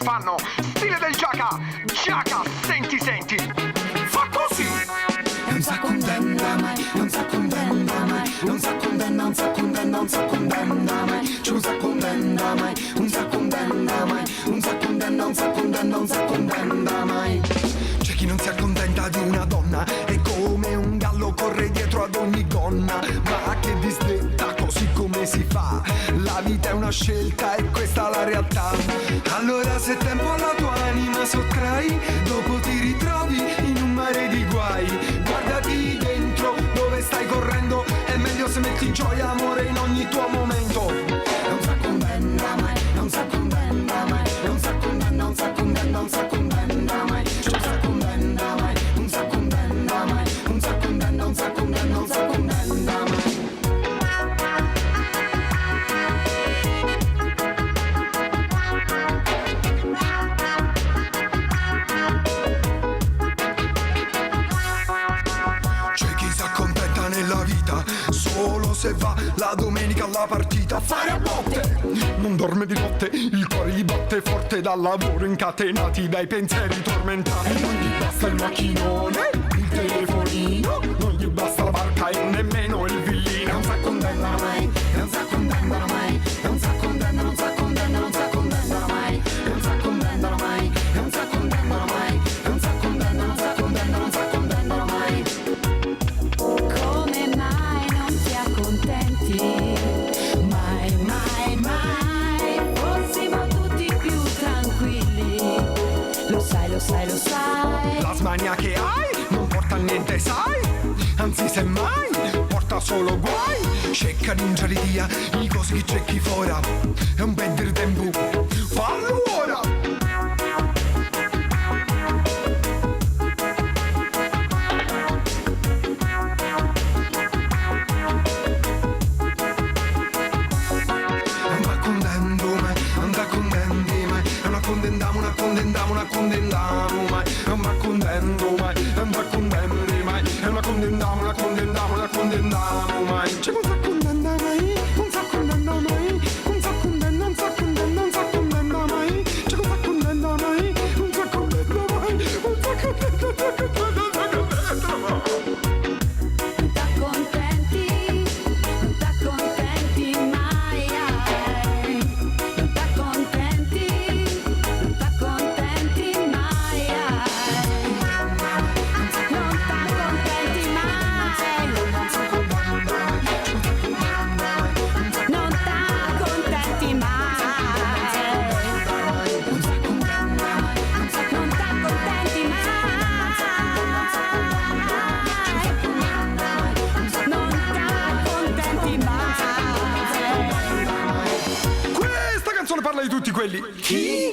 fanno, stile del Giaca, Giaca, senti, senti, fa così. Non sa condanna mai, non sa condanna mai, non sa condanna, non sa condanna, non sa condanna mai, non sa condanna mai, non sa condanna mai, non sa condanna, non sa condanna, non sa condanna mai. C'è chi non si accontenta di una donna, è come un gallo corre dietro ad ogni gonna, ma che disdetta, così come si fa? La vita è una scelta e questa è la realtà. Allora se tempo alla tua anima sottrai, dopo ti ritrovi in un mare di guai. Guardati dentro dove stai correndo, è meglio se metti gioia, amore in ogni tuo momento. Non sa condanna mai, non sa condanna mai, non sa condanna, non sa condanna, non sa condanna mai, non sa condanna mai, non sa condanna mai, non sa condanna, non sa condanna, non sa condanna mai. Nella vita solo se va la domenica alla partita a fare a botte. Non dorme di notte, il cuore gli batte forte dal lavoro, incatenati dai pensieri tormentati. Non gli basta il macchinone, il telefonino, non gli basta la barca e nemmeno il villino. Non sa condanna mai, non sa condanna mai, non sa condanna, non sa condanna, non sa condanna mai, non sa condanna mai, non sa condanna mai, non sa condanna, non sa condanna, non sa condanna mai. Mai, mai, mai, fossimo tutti più tranquilli. Lo sai, lo sai, lo sai. La smania che hai non porta a niente, sai? Anzi, semmai, porta solo guai. Cerca di via i cosi che c'è chi fuori. È un bel tempo, fallo ora. Una condannamo mai, non va condendo mai, non va condendi mai, una condannamo mai. C'è non sa condanna mai, non sa condanna mai, non sa condanna, non sa condanna, non sa condanna mai. C'è non sa condanna mai, non sa condanna mai, non sa condanna mai. Non t'accontenti, non t'accontenti mai, non t'accontenti. Parla di tutti quelli. Chi?